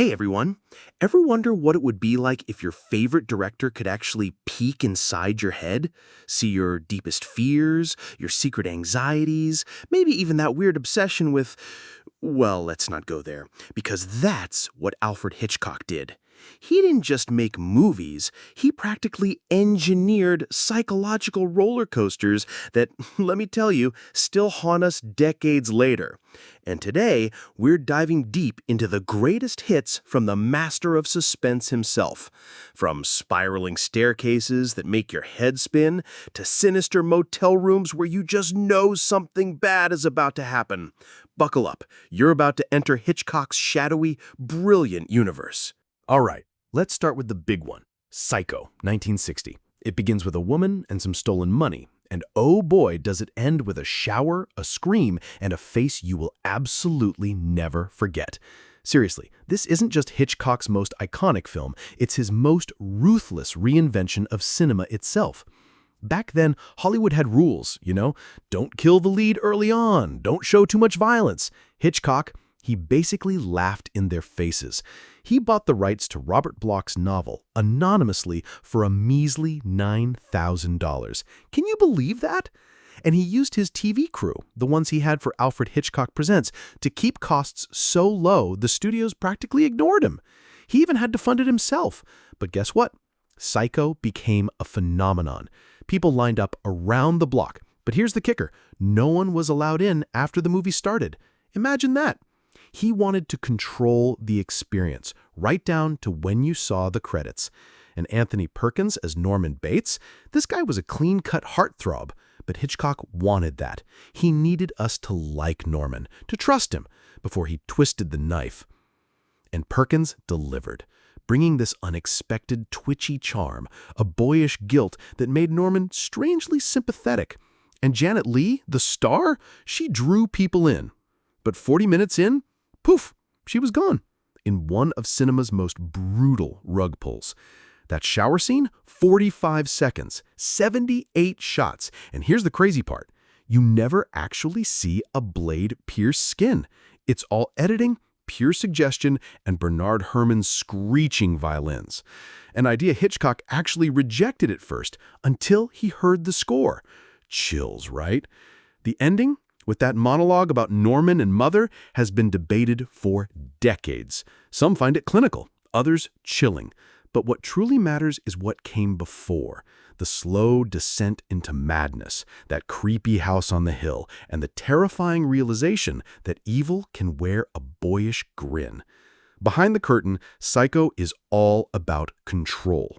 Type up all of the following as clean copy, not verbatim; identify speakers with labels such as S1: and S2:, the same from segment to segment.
S1: Hey everyone! Ever wonder what it would be like if your favorite director could actually peek inside your head? See your deepest fears, your secret anxieties, maybe even that weird obsession with... Well, let's not go there, because that's what Alfred Hitchcock did. He didn't just make movies, he practically engineered psychological roller coasters that, let me tell you, still haunt us decades later. And today, we're diving deep into the greatest hits from the master of suspense himself. From spiraling staircases that make your head spin, to sinister motel rooms where you just know something bad is about to happen. Buckle up, you're about to enter Hitchcock's shadowy, brilliant universe.
S2: All right, let's start with the big one, Psycho, 1960. It begins with a woman and some stolen money, and oh boy, does it end with a shower, a scream, and a face you will absolutely never forget. Seriously, this isn't just Hitchcock's most iconic film, it's his most ruthless reinvention of cinema itself. Back then, Hollywood had rules, don't kill the lead early on, don't show too much violence. Hitchcock, he basically laughed in their faces. He bought the rights to Robert Bloch's novel anonymously for a measly $9,000. Can you believe that? And he used his TV crew, the ones he had for Alfred Hitchcock Presents, to keep costs so low the studios practically ignored him. He even had to fund it himself. But guess what? Psycho became a phenomenon. People lined up around the block. But here's the kicker. No one was allowed in after the movie started. Imagine that. He wanted to control the experience, right down to when you saw the credits. And Anthony Perkins as Norman Bates, this guy was a clean-cut heartthrob, but Hitchcock wanted that. He needed us to like Norman, to trust him, before he twisted the knife. And Perkins delivered, bringing this unexpected twitchy charm, a boyish guilt that made Norman strangely sympathetic. And Janet Leigh, the star, she drew people in. But 40 minutes in, poof, she was gone, in one of cinema's most brutal rug pulls. That shower scene, 45 seconds, 78 shots. And here's the crazy part. You never actually see a blade pierce skin. It's all editing, pure suggestion, and Bernard Herrmann's screeching violins. An idea Hitchcock actually rejected at first, until he heard the score. Chills, right? The ending, with that monologue about Norman and Mother, has been debated for decades. Some find it clinical, others chilling. But what truly matters is what came before. The slow descent into madness, that creepy house on the hill, and the terrifying realization that evil can wear a boyish grin. Behind the curtain, Psycho is all about control.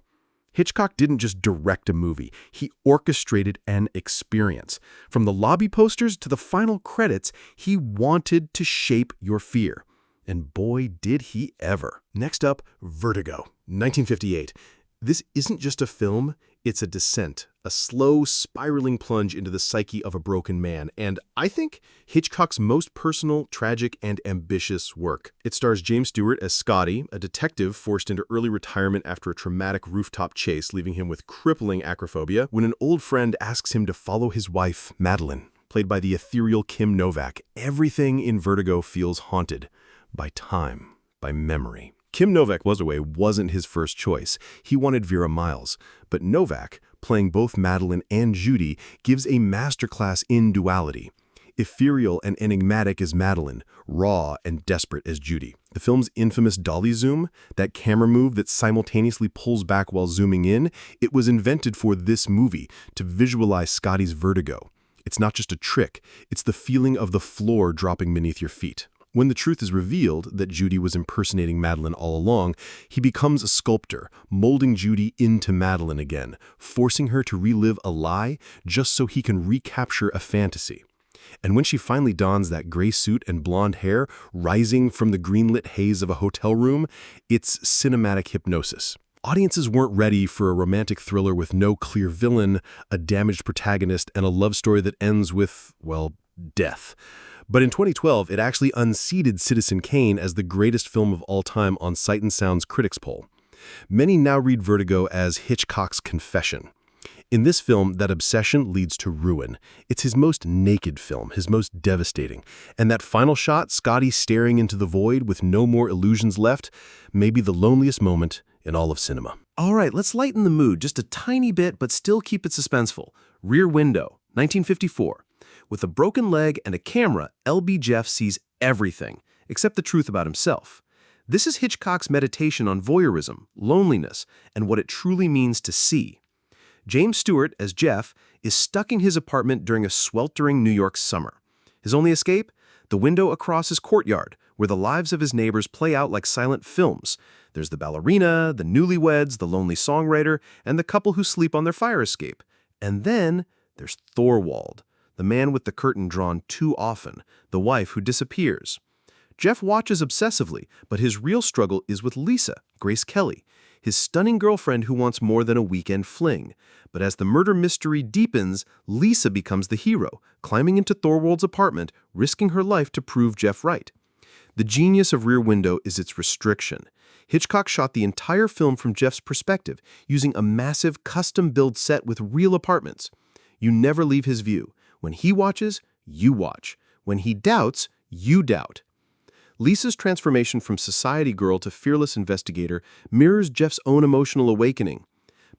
S2: Hitchcock didn't just direct a movie, he orchestrated an experience. From the lobby posters to the final credits, he wanted to shape your fear. And boy, did he ever. Next up, Vertigo, 1958. This isn't just a film, it's a descent, a slow, spiraling plunge into the psyche of a broken man, and I think Hitchcock's most personal, tragic, and ambitious work. It stars James Stewart as Scotty, a detective forced into early retirement after a traumatic rooftop chase, leaving him with crippling acrophobia, when an old friend asks him to follow his wife, Madeline, played by the ethereal Kim Novak. Everything in Vertigo feels haunted by time, by memory. Kim Novak wasn't his first choice. He wanted Vera Miles. But Novak, playing both Madeline and Judy, gives a masterclass in duality. Ethereal and enigmatic as Madeline, raw and desperate as Judy. The film's infamous dolly zoom, that camera move that simultaneously pulls back while zooming in, it was invented for this movie, to visualize Scotty's vertigo. It's not just a trick, it's the feeling of the floor dropping beneath your feet. When the truth is revealed that Judy was impersonating Madeline all along, he becomes a sculptor, molding Judy into Madeline again, forcing her to relive a lie just so he can recapture a fantasy. And when she finally dons that gray suit and blonde hair, rising from the green-lit haze of a hotel room, it's cinematic hypnosis. Audiences weren't ready for a romantic thriller with no clear villain, a damaged protagonist, and a love story that ends with, well, death. But in 2012, it actually unseated Citizen Kane as the greatest film of all time on Sight and Sound's critics poll. Many now read Vertigo as Hitchcock's confession. In this film, that obsession leads to ruin. It's his most naked film, his most devastating. And that final shot, Scotty staring into the void with no more illusions left, may be the loneliest moment in all of cinema.
S1: All right, let's lighten the mood just a tiny bit, but still keep it suspenseful. Rear Window, 1954. With a broken leg and a camera, L.B. Jeff sees everything, except the truth about himself. This is Hitchcock's meditation on voyeurism, loneliness, and what it truly means to see. James Stewart, as Jeff, is stuck in his apartment during a sweltering New York summer. His only escape? The window across his courtyard, where the lives of his neighbors play out like silent films. There's the ballerina, the newlyweds, the lonely songwriter, and the couple who sleep on their fire escape. And then there's Thorwald, the man with the curtain drawn too often, the wife who disappears. Jeff watches obsessively, but his real struggle is with Lisa, Grace Kelly, his stunning girlfriend who wants more than a weekend fling. But as the murder mystery deepens, Lisa becomes the hero, climbing into Thorwald's apartment, risking her life to prove Jeff right. The genius of Rear Window is its restriction. Hitchcock shot the entire film from Jeff's perspective, using a massive custom-built set with real apartments. You never leave his view. When he watches, you watch. When he doubts, you doubt. Lisa's transformation from society girl to fearless investigator mirrors Jeff's own emotional awakening.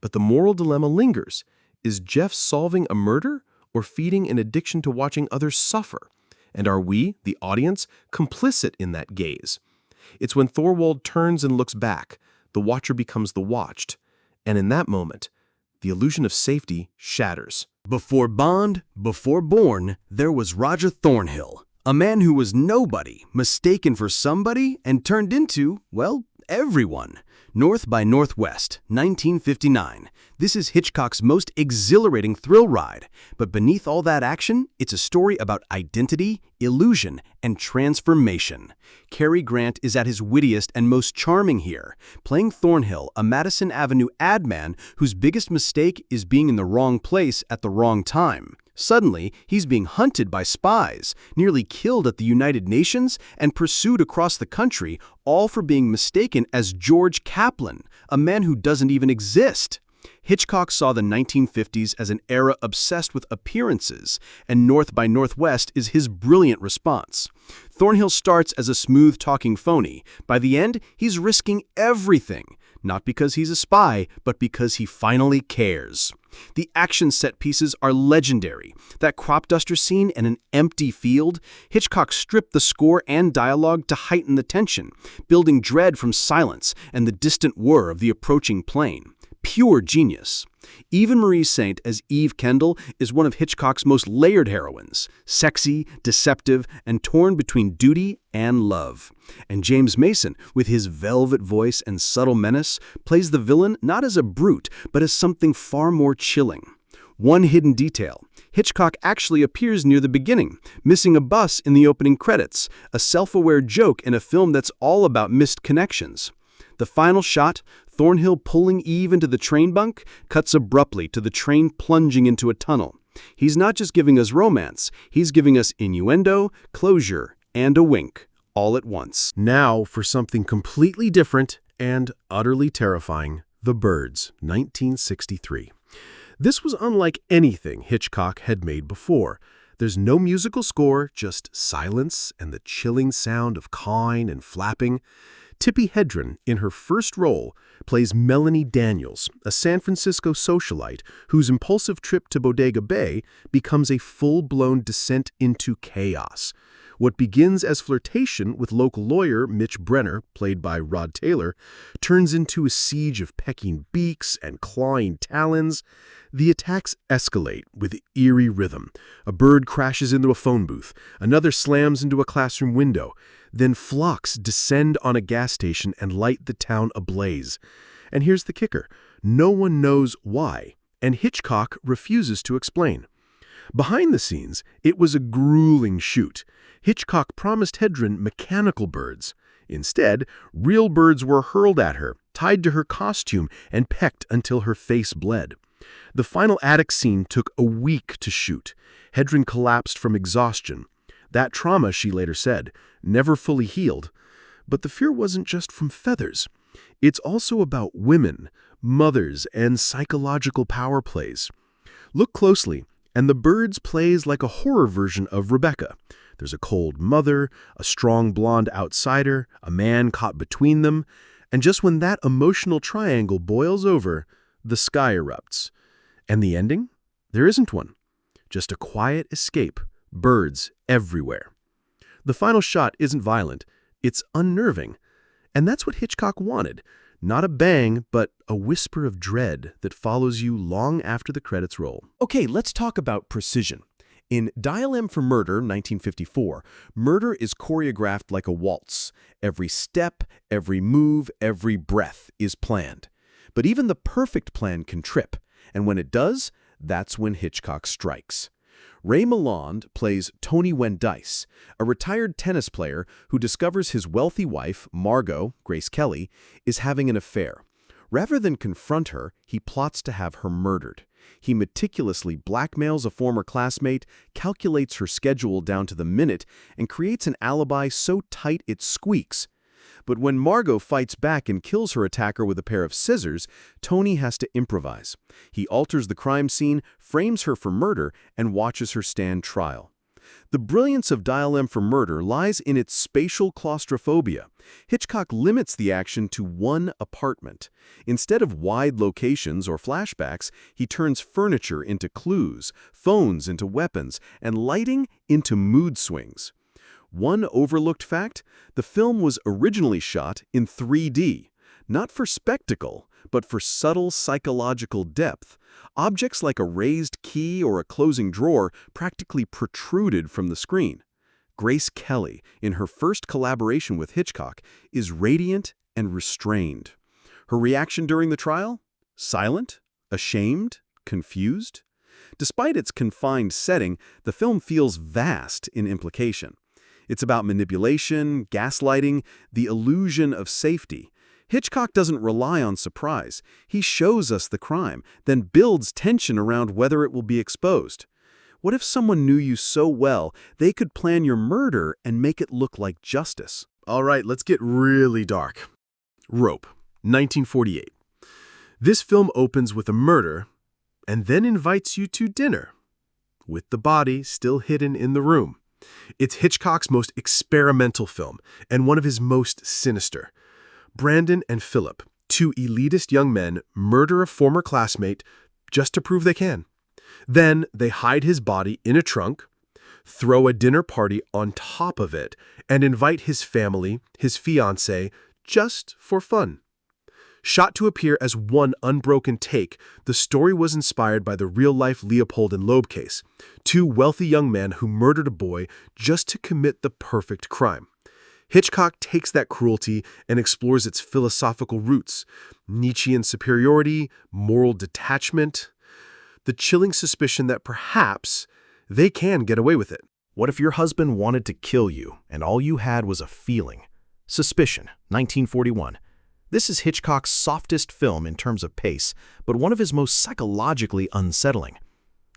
S1: But the moral dilemma lingers. Is Jeff solving a murder or feeding an addiction to watching others suffer? And are we, the audience, complicit in that gaze? It's when Thorwald turns and looks back, the watcher becomes the watched. And in that moment, the illusion of safety shatters.
S2: Before Bond, before Bourne, there was Roger Thornhill, a man who was nobody, mistaken for somebody, and turned into, well, everyone. North by Northwest, 1959. This is Hitchcock's most exhilarating thrill ride. But beneath all that action, it's a story about identity, illusion, and transformation. Cary Grant is at his wittiest and most charming here, playing Thornhill, a Madison Avenue ad man whose biggest mistake is being in the wrong place at the wrong time. Suddenly, he's being hunted by spies, nearly killed at the United Nations, and pursued across the country, all for being mistaken as George Kaplan, a man who doesn't even exist. Hitchcock saw the 1950s as an era obsessed with appearances, and North by Northwest is his brilliant response. Thornhill starts as a smooth-talking phony. By the end, he's risking everything, not because he's a spy, but because he finally cares. The action set pieces are legendary. That crop duster scene in an empty field, Hitchcock stripped the score and dialogue to heighten the tension, building dread from silence and the distant whir of the approaching plane. Pure genius. Eva Marie Saint as Eve Kendall is one of Hitchcock's most layered heroines, sexy, deceptive, and torn between duty and love. And James Mason, with his velvet voice and subtle menace, plays the villain not as a brute, but as something far more chilling. One hidden detail. Hitchcock actually appears near the beginning, missing a bus in the opening credits, a self-aware joke in a film that's all about missed connections. The final shot, Thornhill pulling Eve into the train bunk, cuts abruptly to the train plunging into a tunnel. He's not just giving us romance, he's giving us innuendo, closure, and a wink, all at once. Now for something completely different and utterly terrifying, The Birds, 1963. This was unlike anything Hitchcock had made before. There's no musical score, just silence and the chilling sound of cawing and flapping. Tippi Hedren, in her first role, plays Melanie Daniels, a San Francisco socialite whose impulsive trip to Bodega Bay becomes a full-blown descent into chaos. What begins as flirtation with local lawyer Mitch Brenner, played by Rod Taylor, turns into a siege of pecking beaks and clawing talons. The attacks escalate with eerie rhythm. A bird crashes into a phone booth, another slams into a classroom window. Then flocks descend on a gas station and light the town ablaze. And here's the kicker. No one knows why, and Hitchcock refuses to explain. Behind the scenes, it was a grueling shoot. Hitchcock promised Hedren mechanical birds. Instead, real birds were hurled at her, tied to her costume, and pecked until her face bled. The final attic scene took a week to shoot. Hedren collapsed from exhaustion. That trauma, she later said, never fully healed. But the fear wasn't just from feathers. It's also about women, mothers, and psychological power plays. Look closely, and the birds plays like a horror version of Rebecca. There's a cold mother, a strong blonde outsider, a man caught between them, and just when that emotional triangle boils over, the sky erupts. And the ending? There isn't one. Just a quiet escape, birds everywhere. The final shot isn't violent, it's unnerving. And that's what Hitchcock wanted. Not a bang, but a whisper of dread that follows you long after the credits roll.
S1: Okay, let's talk about precision. In Dial M for Murder, 1954, murder is choreographed like a waltz. Every step, every move, every breath is planned. But even the perfect plan can trip, and when it does, that's when Hitchcock strikes. Ray Milland plays Tony Wendice, a retired tennis player who discovers his wealthy wife, Margot, Grace Kelly, is having an affair. Rather than confront her, he plots to have her murdered. He meticulously blackmails a former classmate, calculates her schedule down to the minute, and creates an alibi so tight it squeaks. But when Margot fights back and kills her attacker with a pair of scissors, Tony has to improvise. He alters the crime scene, frames her for murder, and watches her stand trial. The brilliance of Dial M for Murder lies in its spatial claustrophobia. Hitchcock limits the action to one apartment. Instead of wide locations or flashbacks, he turns furniture into clues, phones into weapons, and lighting into mood swings. One overlooked fact, the film was originally shot in 3D, not for spectacle, but for subtle psychological depth. Objects like a raised key or a closing drawer practically protruded from the screen. Grace Kelly, in her first collaboration with Hitchcock, is radiant and restrained. Her reaction during the trial? Silent, ashamed, confused. Despite its confined setting, the film feels vast in implication. It's about manipulation, gaslighting, the illusion of safety. Hitchcock doesn't rely on surprise. He shows us the crime, then builds tension around whether it will be exposed. What if someone knew you so well they could plan your murder and make it look like justice?
S2: All right, let's get really dark. Rope, 1948. This film opens with a murder and then invites you to dinner, with the body still hidden in the room. It's Hitchcock's most experimental film and one of his most sinister. Brandon and Philip, two elitist young men, murder a former classmate just to prove they can. Then they hide his body in a trunk, throw a dinner party on top of it, and invite his family, his fiancée, just for fun. Shot to appear as one unbroken take, the story was inspired by the real-life Leopold and Loeb case, two wealthy young men who murdered a boy just to commit the perfect crime. Hitchcock takes that cruelty and explores its philosophical roots, Nietzschean superiority, moral detachment, the chilling suspicion that perhaps they can get away with it.
S1: What if your husband wanted to kill you and all you had was a feeling? Suspicion, 1941. This is Hitchcock's softest film in terms of pace, but one of his most psychologically unsettling.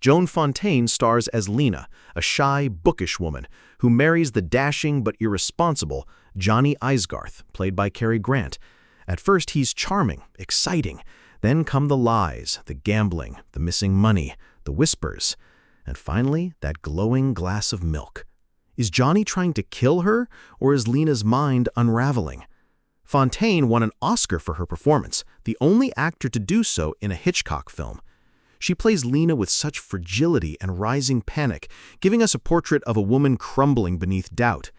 S1: Joan Fontaine stars as Lena, a shy, bookish woman who marries the dashing but irresponsible Johnny Eisgarth, played by Cary Grant. At first, he's charming, exciting. Then come the lies, the gambling, the missing money, the whispers, and finally, that glowing glass of milk. Is Johnny trying to kill her, or is Lena's mind unraveling? Fontaine won an Oscar for her performance, the only actor to do so in a Hitchcock film. She plays Lena with such fragility and rising panic, giving us a portrait of a woman crumbling beneath doubt.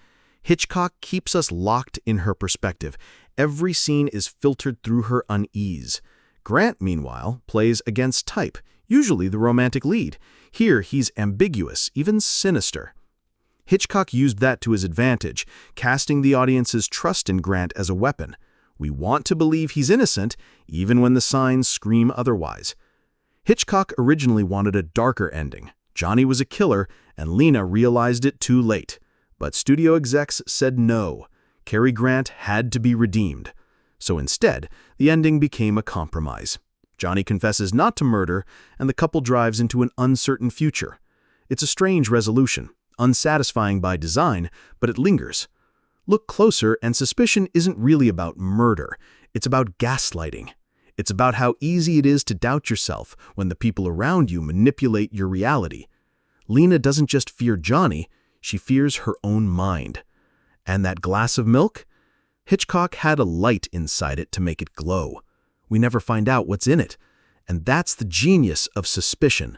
S1: Hitchcock keeps us locked in her perspective. Every scene is filtered through her unease. Grant, meanwhile, plays against type, usually the romantic lead. Here, he's ambiguous, even sinister. Hitchcock used that to his advantage, casting the audience's trust in Grant as a weapon. We want to believe he's innocent, even when the signs scream otherwise. Hitchcock originally wanted a darker ending. Johnny was a killer, and Lena realized it too late. But studio execs said no. Cary Grant had to be redeemed. So instead, the ending became a compromise. Johnny confesses not to murder, and the couple drives into an uncertain future. It's a strange resolution, unsatisfying by design, but it lingers. Look closer, and Suspicion isn't really about murder. It's about gaslighting.
S2: It's about how easy it is to doubt yourself when the people around you manipulate your reality. Lena doesn't just fear Johnny, she fears her own mind. And that glass of milk? Hitchcock had a light inside it to make it glow. We never find out what's in it. And that's the genius of Suspicion.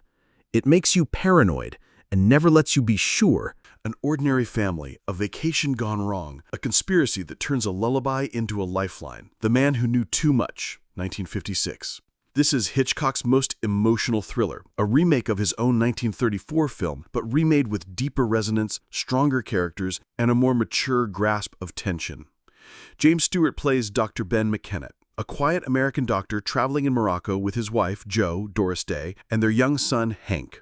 S2: It makes you paranoid and never lets you be sure.
S3: An ordinary family, a vacation gone wrong, a conspiracy that turns a lullaby into a lifeline. The Man Who Knew Too Much, 1956. This is Hitchcock's most emotional thriller, a remake of his own 1934 film, but remade with deeper resonance, stronger characters, and a more mature grasp of tension. James Stewart plays Dr. Ben McKenna, a quiet American doctor traveling in Morocco with his wife, Jo, Doris Day, and their young son, Hank.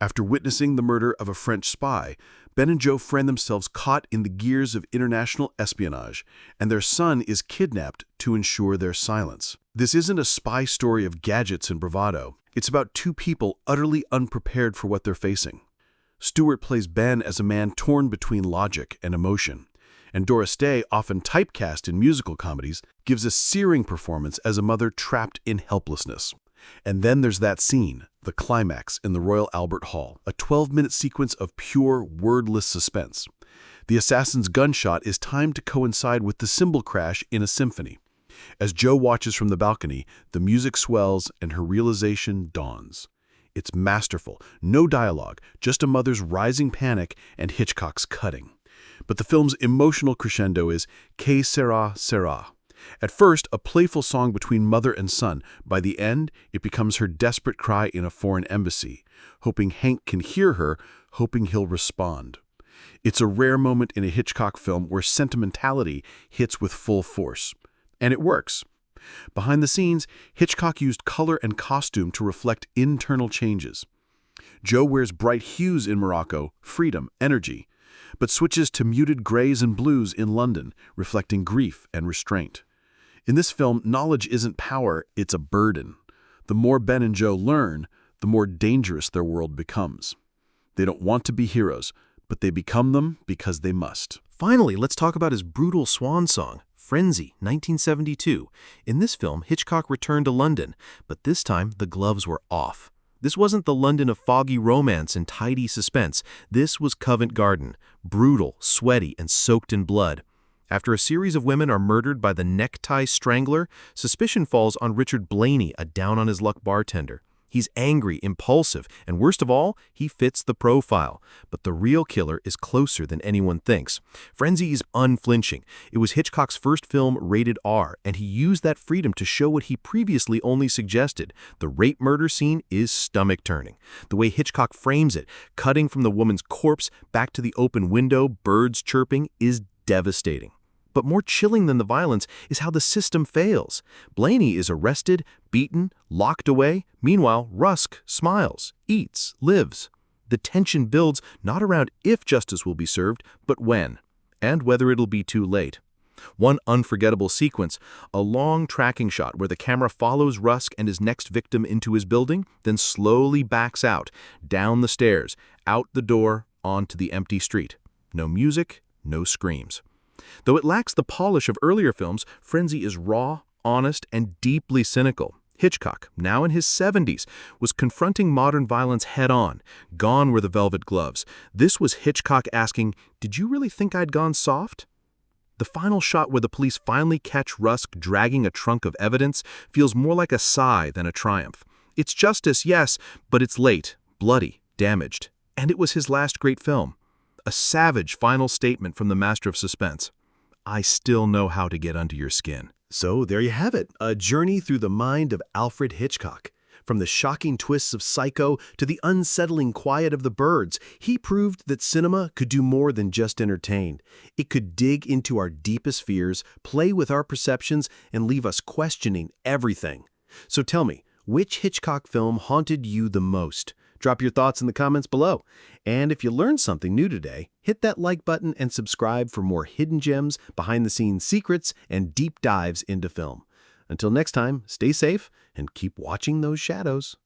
S3: After witnessing the murder of a French spy, Ben and Jo find themselves caught in the gears of international espionage, and their son is kidnapped to ensure their silence. This isn't a spy story of gadgets and bravado. It's about two people utterly unprepared for what they're facing. Stewart plays Ben as a man torn between logic and emotion, and Doris Day, often typecast in musical comedies, gives a searing performance as a mother trapped in helplessness. And then there's that scene, the climax in the Royal Albert Hall, a 12-minute sequence of pure, wordless suspense. The assassin's gunshot is timed to coincide with the cymbal crash in a symphony. As Jo watches from the balcony, the music swells and her realization dawns. It's masterful, no dialogue, just a mother's rising panic and Hitchcock's cutting. But the film's emotional crescendo is Que sera, sera. At first, a playful song between mother and son. By the end, it becomes her desperate cry in a foreign embassy, hoping Hank can hear her, hoping he'll respond. It's a rare moment in a Hitchcock film where sentimentality hits with full force. And it works. Behind the scenes, Hitchcock used color and costume to reflect internal changes. Jo wears bright hues in Morocco, freedom, energy, but switches to muted grays and blues in London, reflecting grief and restraint. In this film, knowledge isn't power, it's a burden. The more Ben and Jo learn, the more dangerous their world becomes. They don't want to be heroes, but they become them because they must.
S2: Finally, let's talk about his brutal swan song, Frenzy, 1972. In this film, Hitchcock returned to London, but this time the gloves were off. This wasn't the London of foggy romance and tidy suspense. This was Covent Garden, brutal, sweaty, and soaked in blood. After a series of women are murdered by the necktie strangler, suspicion falls on Richard Blaney, a down-on-his-luck bartender. He's angry, impulsive, and worst of all, he fits the profile. But the real killer is closer than anyone thinks. Frenzy is unflinching. It was Hitchcock's first film rated R, and he used that freedom to show what he previously only suggested. The rape murder scene is stomach-turning. The way Hitchcock frames it, cutting from the woman's corpse back to the open window, birds chirping, is devastating. But more chilling than the violence is how the system fails. Blaney is arrested, beaten, locked away. Meanwhile, Rusk smiles, eats, lives. The tension builds not around if justice will be served, but when, and whether it'll be too late. One unforgettable sequence, a long tracking shot where the camera follows Rusk and his next victim into his building, then slowly backs out, down the stairs, out the door, onto the empty street. No music, no screams. Though it lacks the polish of earlier films, Frenzy is raw, honest, and deeply cynical. Hitchcock, now in his 70s, was confronting modern violence head-on. Gone were the velvet gloves. This was Hitchcock asking, "Did you really think I'd gone soft?" The final shot where the police finally catch Rusk dragging a trunk of evidence feels more like a sigh than a triumph. It's justice, yes, but it's late, bloody, damaged. And it was his last great film. A savage final statement from the master of suspense. I still know how to get under your skin.
S1: So there you have it, a journey through the mind of Alfred Hitchcock. From the shocking twists of Psycho to the unsettling quiet of the birds, he proved that cinema could do more than just entertain. It could dig into our deepest fears, play with our perceptions, and leave us questioning everything. So tell me, which Hitchcock film haunted you the most? Drop your thoughts in the comments below. And if you learned something new today, hit that like button and subscribe for more hidden gems, behind-the-scenes secrets, and deep dives into film. Until next time, stay safe and keep watching those shadows.